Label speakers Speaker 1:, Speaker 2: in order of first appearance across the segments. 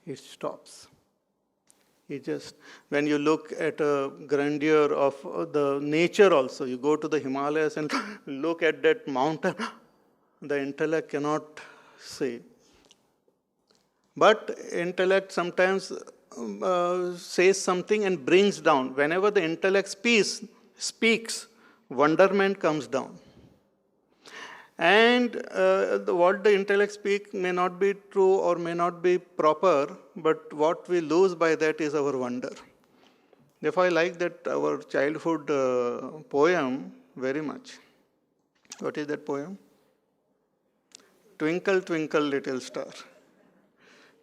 Speaker 1: it stops. It just, when you look at a grandeur of the nature also, you go to the Himalayas and look at that mountain, the intellect cannot say. But intellect sometimes says something and brings down. Whenever the intellect speaks, wonderment comes down. And what the intellect speaks may not be true or may not be proper, but what we lose by that is our wonder. Therefore, I like that our childhood poem very much. What is that poem? Twinkle, twinkle, little star.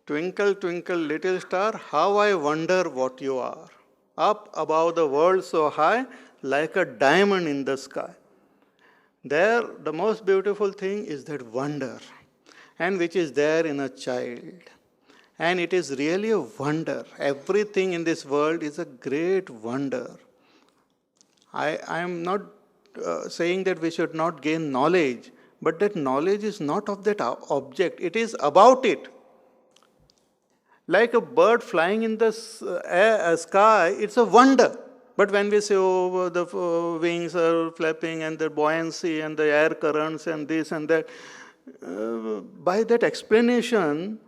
Speaker 1: Twinkle, twinkle, little star, how I wonder what you are. Up above the world so high, like a diamond in the sky. There, the most beautiful thing is that wonder, and which is there in a child. And it is really a wonder. Everything in this world is a great wonder. I am not saying that we should not gain knowledge, but that knowledge is not of that object. It is about it. Like a bird flying in the sky, it's a wonder. But when we say, oh, the wings are flapping and the buoyancy and the air currents and this and that, by that explanation,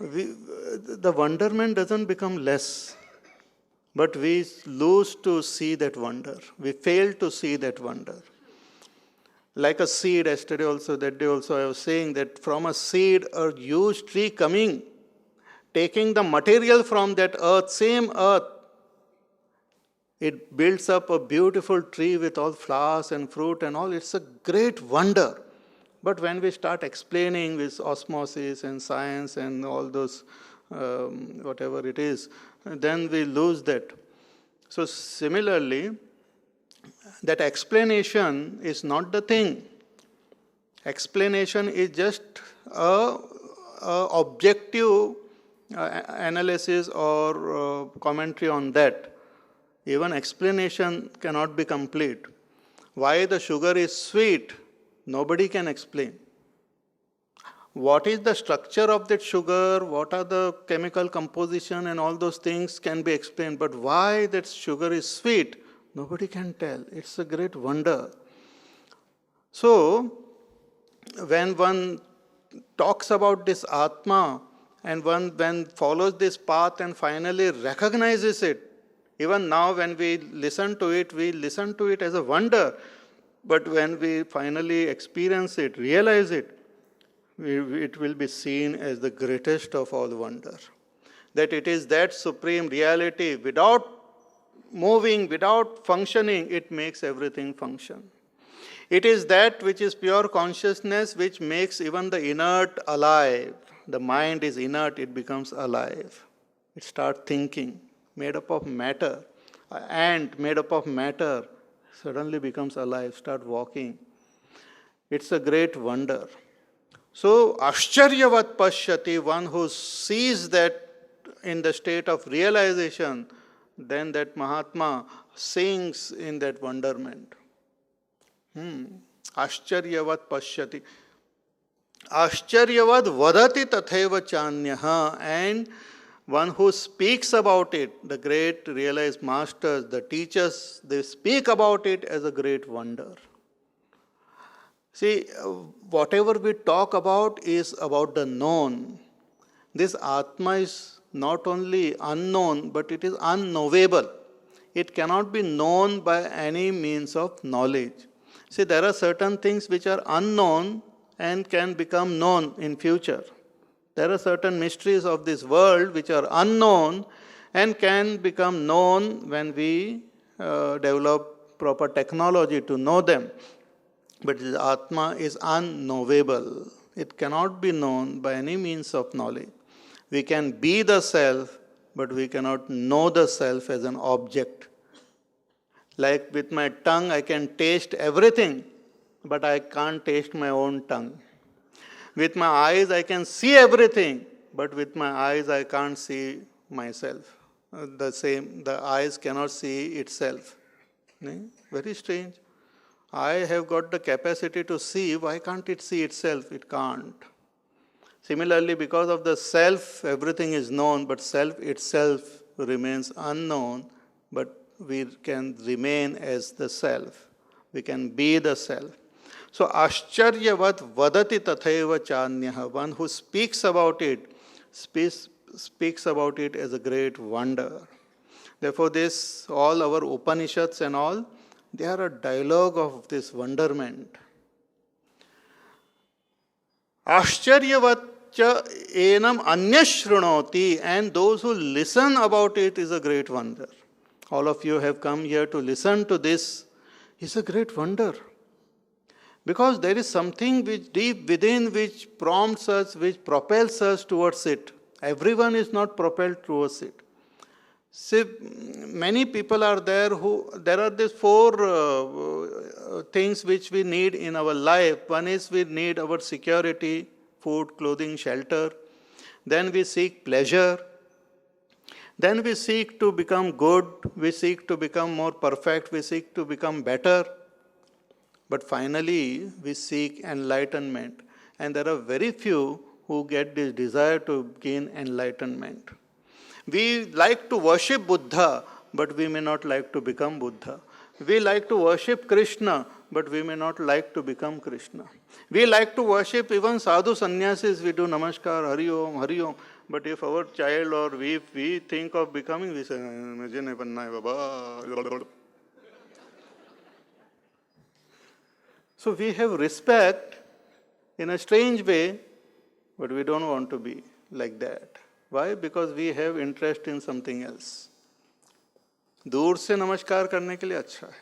Speaker 1: the wonderment doesn't become less. But we lose to see that wonder. We fail to see that wonder. Like a seed, yesterday also, that day also I was saying that from a seed, a huge tree coming, taking the material from that earth, same earth, it builds up a beautiful tree with all flowers and fruit and all. It's a great wonder. But when we start explaining with osmosis and science and all those, whatever it is, then we lose that. So similarly, that explanation is not the thing. Explanation is just a objective analysis or commentary on that. Even explanation cannot be complete. Why the sugar is sweet, nobody can explain. What is the structure of that sugar, what are the chemical composition and all those things can be explained. But why that sugar is sweet, nobody can tell. It's a great wonder. So, when one talks about this Atma and one follows this path and finally recognizes it, even now when we listen to it as a wonder. But when we finally experience it, realize it, it will be seen as the greatest of all wonder. That it is that supreme reality, without moving, without functioning, it makes everything function. It is that which is pure consciousness which makes even the inert alive. The mind is inert, it becomes alive. It starts thinking. Made up of matter, an ant made up of matter suddenly becomes alive, start walking. It's a great wonder. So, Ascharyavat Pashyati, one who sees that in the state of realization, then that Mahatma sings in that wonderment. Ascharyavat Pashyati. Ascharyavat Vadati Tatheva Chanyaha, and one who speaks about it, the great realized masters, the teachers, they speak about it as a great wonder. See, whatever we talk about is about the known. This Atma is not only unknown, but it is unknowable. It cannot be known by any means of knowledge. See, there are certain things which are unknown and can become known in future. There are certain mysteries of this world which are unknown and can become known when we develop proper technology to know them. But the Atma is unknowable. It cannot be known by any means of knowledge. We can be the self, but we cannot know the self as an object. Like with my tongue, I can taste everything, but I can't taste my own tongue. With my eyes, I can see everything, but with my eyes, I can't see myself. The eyes cannot see itself. Very strange. I have got the capacity to see, why can't it see itself? It can't. Similarly, because of the self, everything is known, but self itself remains unknown, but we can remain as the self. We can be the self. So, Ascharyavat vadati tathaiva chanyaha, one who speaks about it, speaks about it as a great wonder. Therefore, this, all our Upanishads and all, they are a dialogue of this wonderment. Ascharyavatcha enam anyashrunoti, and those who listen about it is a great wonder. All of you have come here to listen to this. It's a great wonder. Because there is something which deep within which prompts us, which propels us towards it. Everyone is not propelled towards it. See, many people are there there are these four things which we need in our life. One is we need our security, food, clothing, shelter. Then we seek pleasure. Then we seek to become good. We seek to become more perfect. We seek to become better. But finally, we seek enlightenment. And there are very few who get this desire to gain enlightenment. We like to worship Buddha, but we may not like to become Buddha. We like to worship Krishna, but we may not like to become Krishna. We like to worship even sadhu sannyasis. We do namaskar, Hari Om, Hari Om. But if our child or we think of becoming, we say, "Mujhe banna hai baba." So we have respect in a strange way, but we don't want to be like that. Why? Because we have interest in something else. दूर से नमस्कार करने के लिए अच्छा है.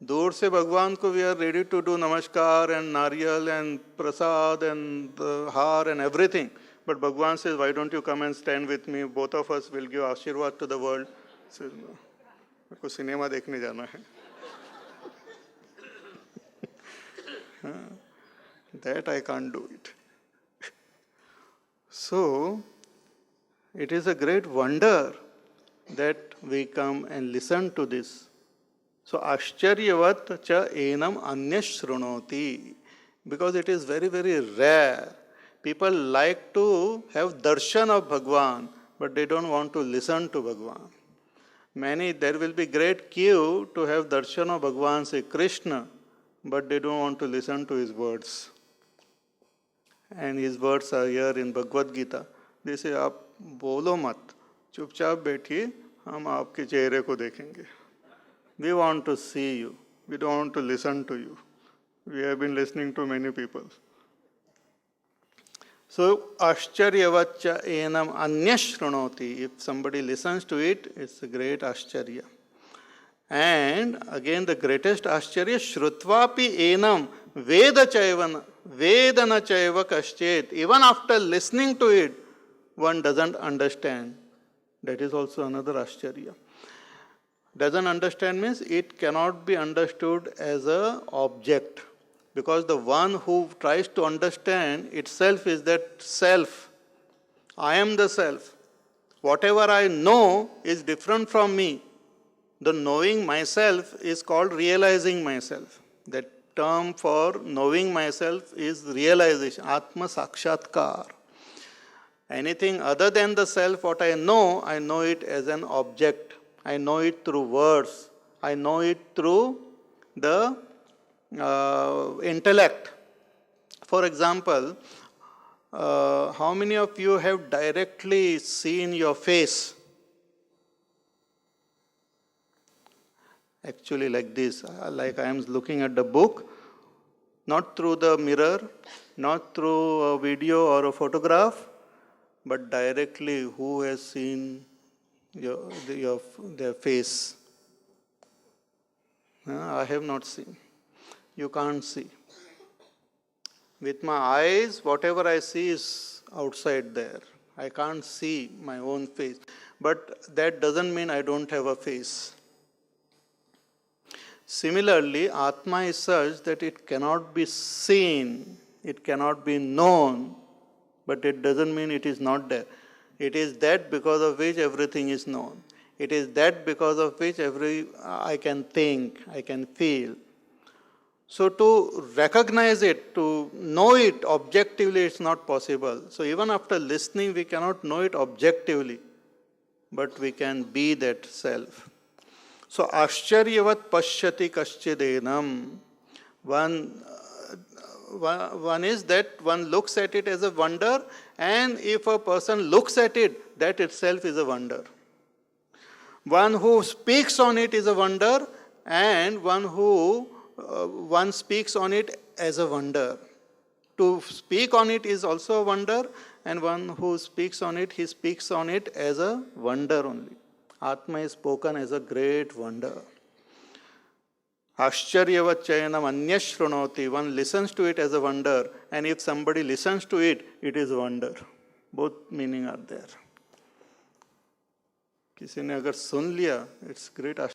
Speaker 1: दूर से भगवान को we are ready to do namaskar and nariyal and prasad and har and everything. But Bhagwan says, why don't you come and stand with me? Both of us will give Ashirwad to the world. Says, no, मेरे को cinema देखने जाना है. That I can't do it. So, it is a great wonder that we come and listen to this. So, Ascharyavat cha enam anyashrunoti. Because it is very, very rare. People like to have darshan of Bhagwan, but they don't want to listen to Bhagwan. There will be great queue to have darshan of Bhagwan, say Krishna, but they don't want to listen to his words. And his words are here in Bhagavad Gita. They say, आप बोलो मत, चुपचाप बैठिए, हम आपके चेहरे को देखेंगे. We want to see you. We don't want to listen to you. We have been listening to many people. So, Ascharyavatcha enam anyashrunoti. If somebody listens to it, it's a great Ascharya. And again, the greatest Ascharya, Shrutvapi enam vedana chaiva kaschet. Even after listening to it, one doesn't understand. That is also another Ascharya. Doesn't understand means it cannot be understood as an object. Because the one who tries to understand itself is that self. I am the self. Whatever I know is different from me. The knowing myself is called realizing myself. That term for knowing myself is realization, Atma Sakshatkar. Anything other than the self, what I know it as an object. I know it through words. I know it through the intellect. For example, how many of you have directly seen your face? Actually like this, like I am looking at the book, not through the mirror, not through a video or a photograph, but directly who has seen their face? I have not seen. You can't see. With my eyes, whatever I see is outside there. I can't see my own face. But that doesn't mean I don't have a face. Similarly, Atma is such that it cannot be seen, it cannot be known, but it doesn't mean it is not there. It is that because of which everything is known. It is that because of which I can think, I can feel. So to recognize it, to know it objectively, it's not possible. So even after listening, we cannot know it objectively, but we can be that self. So ascharyavat pashyati kaschidenam. One is that one looks at it as a wonder, and if a person looks at it, that itself is a wonder. One who speaks on it is a wonder, and one speaks on it as a wonder. To speak on it is also a wonder, and one who speaks on it, he speaks on it as a wonder only. Atma is spoken as a great wonder. Ascharyavat chayanam anyashrunoti. One listens to it as a wonder, and if somebody listens to it, it is a wonder. Both meaning are there. किसी ने अगर सुन लिया, it's great.